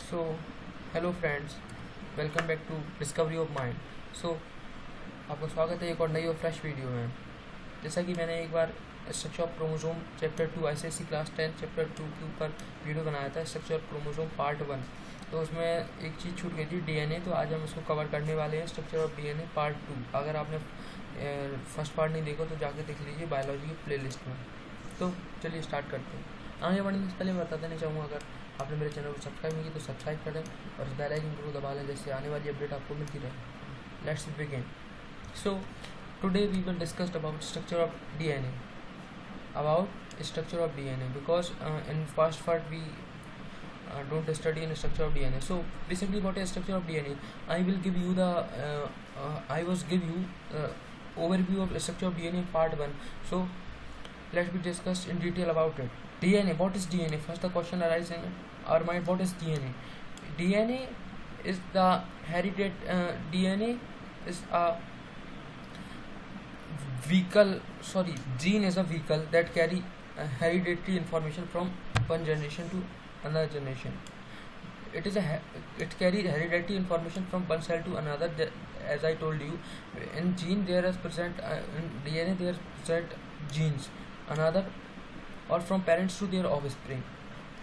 So hello friends, welcome back to discovery of mind. So आपका स्वागत है एक और नई और फ्रेश वीडियो में। जैसा कि मैंने एक बार structure of chromosome chapter 2 ICSE class 10 chapter 2 के ऊपर वीडियो बनाया था, स्ट्रक्चर ऑफ क्रोमोसोम पार्ट 1। तो उसमें एक चीज़ छूट गई थी, डीएनए। तो आज हम उसको कवर करने वाले हैं, स्ट्रक्चर ऑफ डीएनए पार्ट 2। अगर आपने फर्स्ट पार्ट नहीं देखा तो जाके देख लीजिए बायोलॉजी की प्लेलिस्ट में। तो चलिए स्टार्ट करते हैं। आगे बढ़ने से पहले मैं बता देना चाहूँगा, अगर आपने मेरे चैनल को सब्सक्राइब नहीं किया तो सब्सक्राइब करें और बेल आइकन को दबा लें, जिससे आने वाली अपडेट आपको मिलती रहे। Let's begin. So today we will discuss about structure of DNA, about structure of DNA, because in first part we don't study in structure of DNA. So basically what is structure of DNA? I will give you the overview of structure of DNA part 1. So let's be discuss in detail about it. DNA, what is DNA? First the question arises in our mind, what is DNA? DNA is the DNA is a gene is a vehicle that carry hereditary information from one generation to another generation. It carries hereditary information from one cell to another. As I told you, in gene there is present in DNA there is present genes, another, or from parents to their offspring.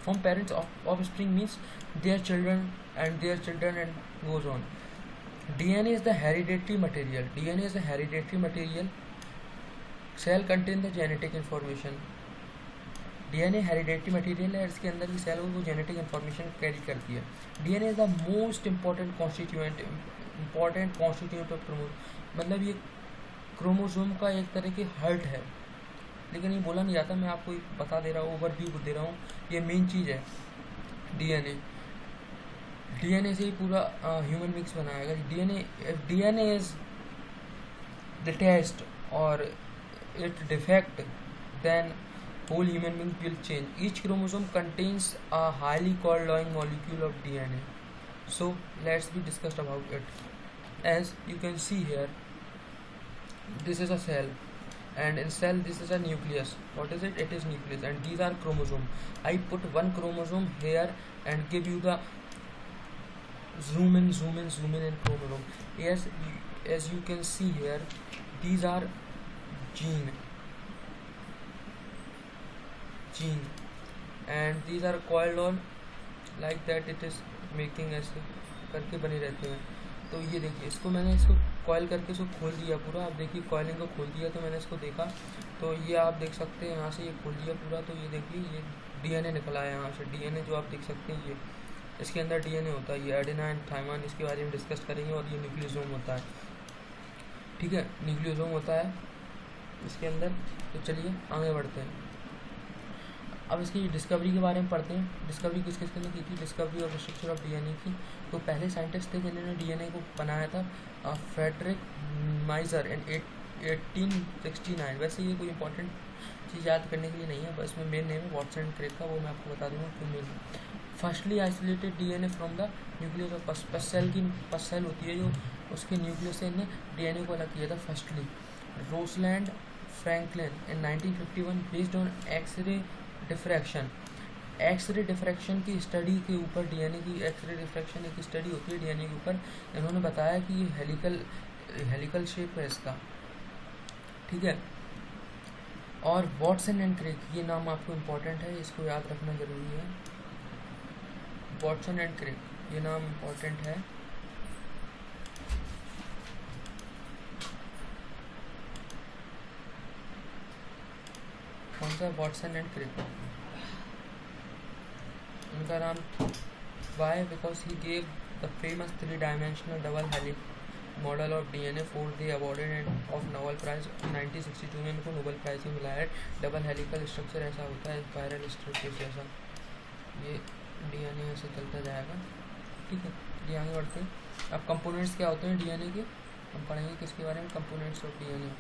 From parents of offspring means their children and their children and goes on. DNA is the hereditary material. DNA is the hereditary material. Cell contain the genetic information. DNA hereditary material है, इसके अंदर की cell वो genetic information carry करती है। DNA is the most important constituent of chromosome. मतलब ये chromosome का एक तरह की हर्ट है, लेकिन ये बोला नहीं जाता। मैं आपको बता दे रहा हूँ, ओवरव्यू दे रहा हूँ। ये मेन चीज़ है डीएनए से ही पूरा ह्यूमन मिक्स बनाएगा। डीएनए इज डिटैच्ड और it defect, then whole human being will change. Each chromosome contains a highly coiled molecule of DNA. So let's be discussed about it. As you can see here, this is a cell, and in cell this is a nucleus. What is it? It is nucleus, and these are chromosome. I put one chromosome here and give you the zoom in chromosome. As you can see here, these are gene and these are coiled on like that. It is making ऐसे करके बने रहते हैं। तो ये देखिए, इसको coil करके इसको खोल दिया पूरा। आप देखिए कॉइलिंग को खोल दिया, तो मैंने इसको देखा, तो ये आप देख सकते हैं यहाँ से ये खोल दिया पूरा। तो ये देखिए, ये डीएनए निकला है यहाँ से। डीएनए जो आप देख सकते हैं, ये इसके अंदर डीएनए होता है। ये एडेनाइन थाइमाइन, इसके बारे में डिस्कस करेंगे। और ये न्यूक्लियोसोम होता है, ठीक है, न्यूक्लियोसोम होता है इसके अंदर। तो चलिए आगे बढ़ते हैं। अब इसकी डिस्कवरी के बारे में पढ़ते हैं। डिस्कवरी किस किसने की थी? Discovery of structure of DNA की तो पहले साइंटिस्ट थे जिन्होंने डीएनए को बनाया था, फ्रेडरिक माइजर इन 1869। वैसे ये कोई इंपॉर्टेंट चीज़ याद करने के लिए नहीं है, बस में मेन नेम है वाटसन एंड क्रिक का, वो मैं आपको बता दूँगा क्यों main. Firstly isolated DNA from the nucleus of pus cell होती है, जो उसके न्यूक्लियस से इन्हें डीएनए को अलग किया था firstly. Rosalind Franklin in 1951 based on x-ray diffraction की स्टडी के ऊपर, डीएनए की एक्सरे डिफ्रैक्शन एक स्टडी होती है डीएनए के ऊपर। इन्होंने बताया कि ये हेलिकल शेप है इसका, ठीक है। और वाटसन एंड क्रिक, ये नाम आपको इम्पोर्टेंट है, इसको याद रखना जरूरी है। वाटसन एंड क्रिक, ये नाम इम्पोर्टेंट है। कौन सा? Watson and Crick. उनका नाम why? Because he gave the famous 3-dimensional double helix model of DNA for the awarded end of Nobel prize 1962 में इनको नोबेल प्राइज भी मिला है। डबल हेलिकल स्ट्रक्चर ऐसा होता है, स्पाइरल स्ट्रक्चर जैसा। ये डीएनए ऐसे चलता जाएगा, ठीक है। ये आगे बढ़ते हैं। अब कंपोनेंट्स क्या होते हैं डीएनए के, हम पढ़ेंगे किसके बारे में? Components of DNA.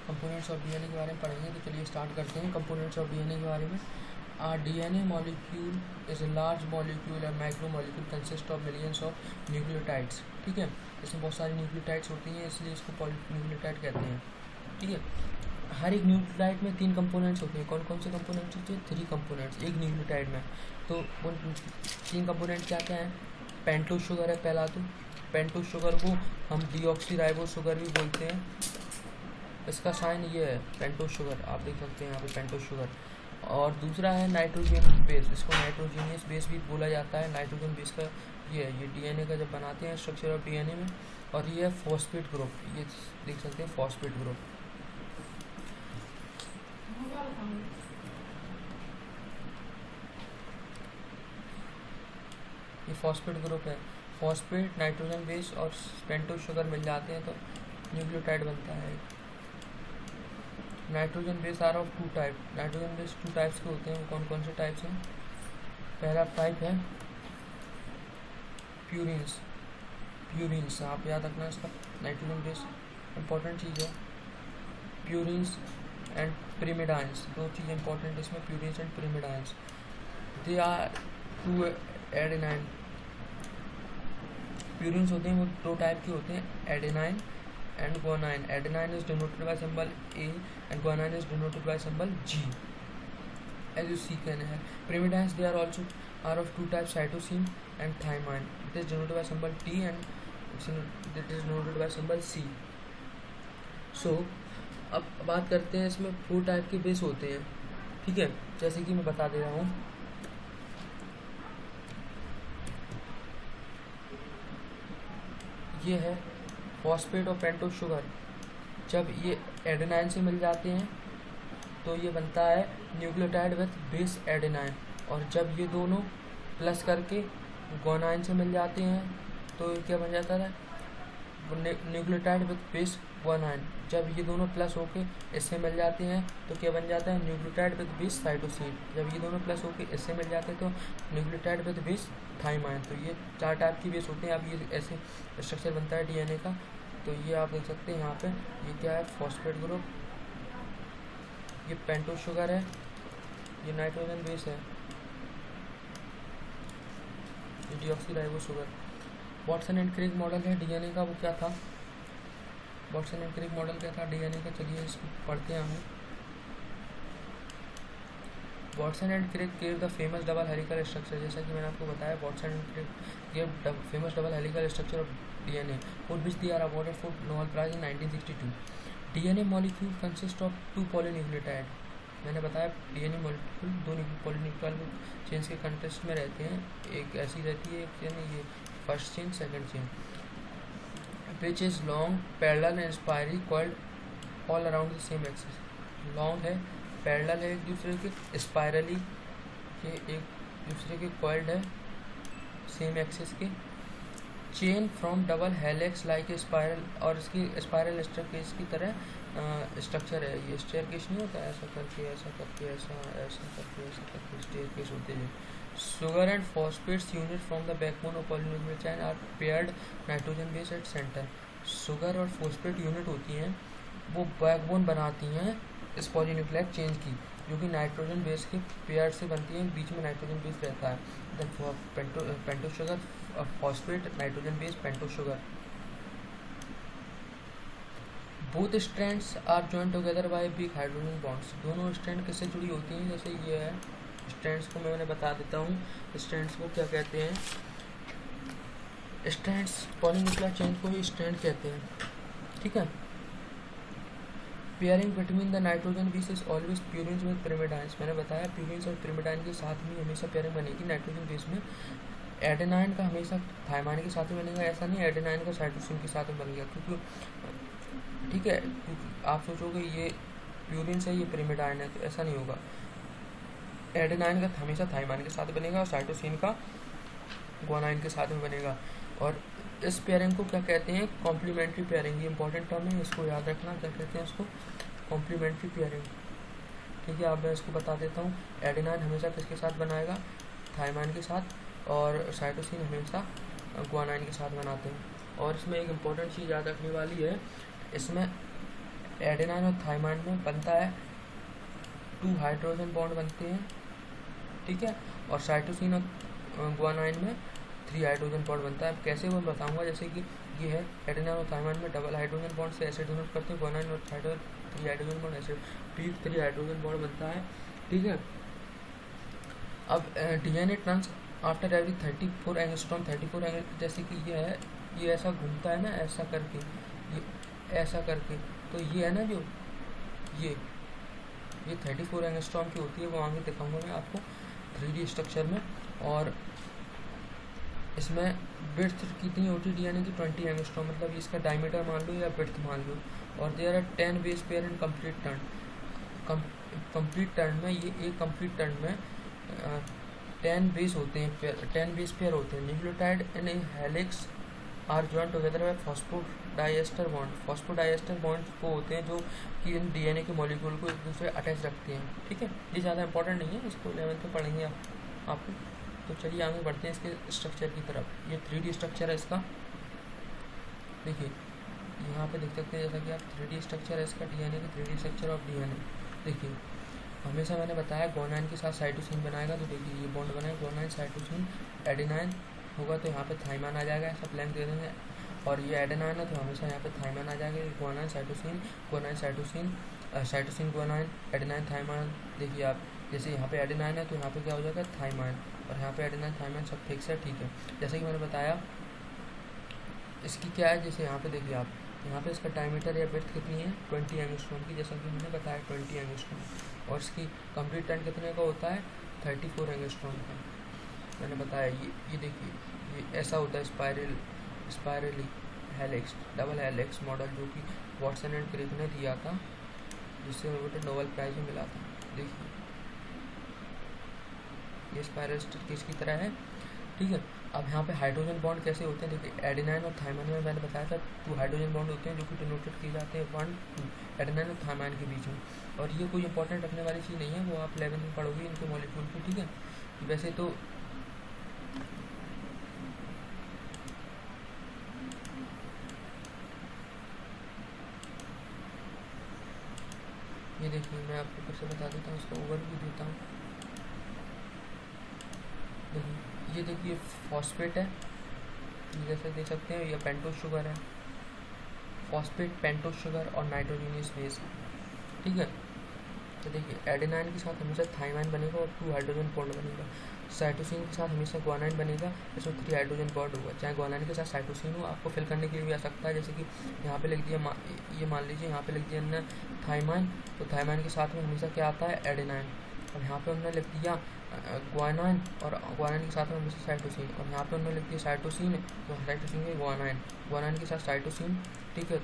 Components of DNA के बारे में पढ़ेंगे। तो चलिए स्टार्ट करते हैं कंपोनेंट्स ऑफ डीएनए के बारे में। DNA molecule is a large molecule और micro molecule consist of millions of nucleotides, ठीक है। इसमें बहुत सारी न्यूक्लियोटाइड्स होती हैं, इसलिए इसको पॉलीन्यूक्लियोटाइड कहते हैं, ठीक है। हर एक न्यूक्लियोटाइड में 3 कंपोनेंट्स होते हैं। कौन कौन से कंपोनेंट्स होते हैं? 3 कंपोनेंट्स एक न्यूक्लियोटाइड में। तो उन 3 कंपोनेंट क्या क्या हैं? पेंटोज शुगर है पहला, तो पेंटोज शुगर को हम डीऑक्सीराइबोज शुगर भी बोलते हैं। इसका साइन ये है पेंटोज शुगर, आप देख सकते हैं यहाँ पे पेंटोज शुगर। और दूसरा है नाइट्रोजन बेस, इसको नाइट्रोजीनियस बेस भी बोला जाता है। नाइट्रोजन बेस का ये डीएनए का जब बनाते हैं स्ट्रक्चर ऑफ डीएनए में। और ये है फॉस्फेट ग्रुप, ये देख सकते हैं फॉस्फेट ग्रुप। ये फॉस्फेट ग्रुप है। फॉस्फेट, नाइट्रोजन बेस और पेंटोज शुगर मिल जाते हैं तो न्यूक्लियोटाइड बनता है। Nitrogen base are of 2 type. Nitrogen base 2 types के होते हैं। कौन कौन से टाइप्स हैं? पहला टाइप है प्यूरिन्स। प्यूरिन्स आप याद रखना इसका, नाइट्रोजन बेस इंपॉर्टेंट चीज़ है। प्यूरिन्स एंड पिरिमिडाइंस, 2 चीज़ इंपॉर्टेंट है इसमें, purines and pyrimidines. They are 2 adenine. Purines होते हैं वो 2 टाइप के होते हैं, adenine and guanine. Adenine is denoted by symbol A and guanine is denoted by symbol G, as you see can have. Pyrimidines, they are also are of 2 types, cytosine and thymine. It is denoted by symbol T and it is denoted by symbol C. So अब बात करते हैं, इसमें 4 type के base होते हैं, ठीक है, जैसे कि मैं बता दे रहा हूँ। ये है फॉस्फेट और पेंटोज शुगर। जब ये एडेनाइन से मिल जाते हैं तो ये बनता है न्यूक्लियोटाइड विथ बेस एडेनाइन। और जब ये दोनों प्लस करके गुआनाइन से मिल जाते हैं तो क्या बन जाता है? Nucleotide with base guanine. जब ये दोनों प्लस होके इससे मिल जाते हैं तो क्या बन जाता है? Nucleotide with base cytosine. जब ये दोनों प्लस होके इससे मिल जाते हैं तो न्यूक्लियोटाइड विथ बेस थाइमाइन। तो ये 4 टाइप की बेस होते हैं। अब ये ऐसे स्ट्रक्चर बनता है डीएनए का। तो ये आप देख सकते हैं यहाँ पे, ये क्या है? फॉस्फेट ग्रुप, ये पेंटोज शुगर है, ये नाइट्रोजन बेस है, ये deoxyribose sugar. Watson and Crick model है डीएनए का, वो क्या था? वाटसन एंड क्रिक मॉडल क्या था डीएनए का? चलिए इसको पढ़ते हैं हम। Watson and Crick gave the famous double helical structure. जैसा कि मैंने आपको बताया, Watson and Crick gave famous double helical structure of DNA, for which they are awarded for Nobel Prize in 1962. DNA molecule consist of 2 polynucleotide. मैंने बताया DNA molecule 2 polynucleotide chains के contest में रहते हैं। एक ऐसी रहती है, एक चेन ये first chain, second chain, which is long, parallel and spirally coiled all around the same axis. Long है, पैरेलल है एक दूसरे के, स्पायरली के एक दूसरे के कॉइल्ड है सेम एक्सिस के। Chain from double helix like a spiral, और इसकी स्पायरल स्टेयरकेस की तरह स्ट्रक्चर है। ये स्टेयरकेस नहीं होता ऐसा करके ऐसा करके ऐसा ऐसा करके ऐसा करके स्टेयरकेस होते हैं। Sugar and phosphates unit from the backbone of polynucleotide chain are paired nitrogen base at centre. Sugar और फॉस्फेट यूनिट होती हैं, वो बैकबोन बनाती हैं इस पॉलीन्यूक्लियोटाइड चेन की, जो कि नाइट्रोजन बेस के पेयर से बनती है। बीच में नाइट्रोजन बेस रहता है। Pentose sugar, phosphate, nitrogen base, pentose sugar. Both strands are joint together by big hydrogen bonds. दोनों स्ट्रैंड किससे जुड़ी होती हैं? जैसे ये है, स्ट्रैंड्स को मैंने बता देता हूँ, स्ट्रैंड्स को क्या कहते हैं। स्ट्रैंड्स पॉलीन्यूक्लियोटाइड चेन को ही स्ट्रैंड कहते हैं, ठीक है। Pairing between the nitrogen base is always purines with pyrimidines. मैंने बताया प्यूरिन्स और पिरिमिडाइन के साथ में हमेशा पेयरिंग बनेगी नाइट्रोजन बेस में। एडेनाइन का हमेशा थाइमाइन के साथ में बनेगा, ऐसा नहीं एडेनाइन का साइटोसिन के साथ में बन गया, क्योंकि ठीक है, आप सोचोगे ये प्यूरिन्स है ये पिरिमिडाइन है, तो ऐसा नहीं होगा। एडेनाइन का हमेशा थाइमाइन के साथ बनेगा और साइटोसिन का गुआनाइन के साथ में बनेगा। और इस पेयरिंग को क्या कहते हैं? Complementary pairing. ये इंपॉर्टेंट टर्म है, इसको याद रखना, क्या कहते हैं इसको? कॉम्प्लीमेंट्री पेयरिंग, ठीक है। अब मैं इसको बता देता हूँ। एडेनाइन हमेशा किसके साथ बनाएगा? थाइमाइन के साथ, और साइटोसिन हमेशा गुआनाइन के साथ बनाते हैं। और इसमें एक इम्पॉर्टेंट चीज़ याद रखने वाली है, इसमें एडेनाइन और थाइमाइन में बनता है 2 हाइड्रोजन बॉन्ड बनते हैं, ठीक है। और साइटोसिन और गुआनाइन में 3 हाइड्रोजन बॉन्ड बनता है। अब कैसे वो बताऊंगा, जैसे कि ये है एडेनाइन और थाइमाइन में डबल हाइड्रोजन बॉन्ड से ऐसे डोनेट करते हैं, गुआनाइन और 3 हाइड्रोजन बॉन्ड, ऐसे 3 हाइड्रोजन बॉन्ड बनता है, ठीक है। अब DNA turns after every 34 angstrom, 34 angstrom, जैसे कि ये है, ये ऐसा घूमता है ना, ऐसा करके, ये ऐसा करके, तो ये है ना जो ये 34 एंगस्ट्रॉम की होती है, वो आगे दिखाऊंगा मैं आपको 3D स्ट्रक्चर में। और इसमें विड्थ कितनी होती है DNA की, 20 एंगस्ट्रॉम, मतलब इसका डायमीटर मान लो या विड्थ मान लो। और there are 10 base pair in complete turn, complete turn में, ये एक कंप्लीट टर्न में 10 बेस होते हैं, 10 बेस पेयर होते हैं। Nucleotide in helix are joint together by phosphodiester bond, phosphodiester bond वो होते हैं जो कि इन DNA के मॉलिक्यूल को एक दूसरे अटैच रखते हैं, ठीक है। ये ज़्यादा इंपॉर्टेंट नहीं है, इसको 11th में पढ़ेंगे आपको। तो चलिए आगे बढ़ते हैं इसके स्ट्रक्चर की तरफ। ये 3D स्ट्रक्चर है इसका, देखिए यहाँ पे देख सकते हैं, जैसा कि आप 3D स्ट्रक्चर है इसका DNA का, 3D स्ट्रक्चर ऑफ DNA। देखिए हमेशा मैंने बताया गुआनाइन के साथ साइटोसिन बनाएगा, तो देखिए ये बॉन्ड बनाएगा गुआनाइन साइटोसिन, एडेनाइन होगा तो यहाँ पे थाइमान आ जाएगा, ऐसा ब्लैंक दे देंगे। और ये एडेनाइन है तो हमेशा यहाँ पे थाइमान आ जाएगा, guanine cytosine, guanine cytosine, cytosine guanine, adenine thymine. देखिए आप जैसे यहाँ पे एडेनाइन है तो यहाँ पे क्या हो जाएगा, थाइमान, और यहाँ पे एडेनाइन थाइमान सब फिक्स है, ठीक है। जैसे कि मैंने बताया इसकी क्या है, जैसे यहाँ पे देखिए आप, यहाँ पे इसका डायमीटर या विड्थ कितनी है, 20 एंगस्ट्रॉम की, जैसा कि मैंने बताया 20 एंगस्ट्रॉम। और इसकी कंप्लीट टर्न कितने का होता है, 34 एंगस्ट्रॉम का, मैंने बताया। ये देखिए ये ऐसा होता है spirally helix, double helix model, जो कि वॉटसन एंड क्रिक ने दिया था, जिससे उन्हें नोबेल प्राइज भी मिला था। देखिए ये स्पाइरल किसकी तरह है, ठीक है। अब यहाँ पे हाइड्रोजन बॉन्ड कैसे होते हैं, देखिए एडेनाइन और थाइमाइन में मैंने बताया था 2 हाइड्रोजन बॉन्ड होते हैं जो कि डिनोटेड किए जाते हैं 1 2 एडेनाइन और थाइमाइन के बीच में। और ये कोई इंपॉर्टेंट रखने वाली चीज़ नहीं है, वो आप 11th में पढ़ोगे इनके मॉलिक्यूल को, ठीक है। वैसे तो ये देखिए मैं आपको फिर से बता देता हूँ, इसका ओवरव्यू देता हूँ। ये देखिए फॉस्फेट है, जैसे देख सकते हैं, ये पेंटोज शुगर है, फॉस्फेट, पेंटोज शुगर और नाइट्रोजनियस बेस, ठीक है। तो देखिए एडेनाइन के साथ हमेशा थाइमाइन बनेगा और 2 हाइड्रोजन बॉन्ड बनेगा। साइटोसिन के साथ हमेशा गुआनाइन बनेगा, इसमें 3 हाइड्रोजन बॉन्ड होगा। चाहे गुआनाइन के साथ साइटोसिन हो, आपको फिल करने के लिए भी आ सकता है, जैसे कि यहाँ पे लिख दिया, ये मान लीजिए यहाँ पे लिख दिया हमने थाइमाइन, तो थाइमाइन के साथ में हमेशा क्या आता है, एडेनाइन। और यहाँ पे हमने लिख दिया गुआनाइन, और गुआनाइन के साथ में हमेशा साइटोसिन, और यहाँ पे हमने लिख दिया साइटोसिन, तो साइटोसिन के गुआनाइन, गुआनाइन के साथ साइटोसिन, ठीक है,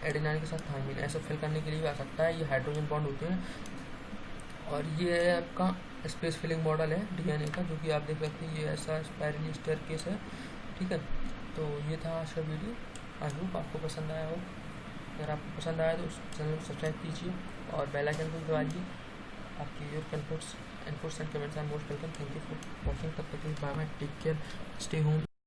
एडेनाइन के साथ थाइमिन, ऐसे फिल करने के लिए भी आ सकता है। ये हाइड्रोजन बॉन्ड होते हैं। और ये है आपका स्पेस फिलिंग मॉडल है DNA का, जो कि आप देख सकते हैं, ये ऐसा स्पाइरली स्टेयरकेस है, ठीक है। तो ये था आज का वीडियो, आई होप आपको पसंद आया हो। अगर आपको पसंद आया तो चैनल को सब्सक्राइब कीजिए और बेल आइकन को दबाइए। आपकी your inputs and comments are most welcome. Thank you for watching. तब तक के लिए bye bye, take care, stay home.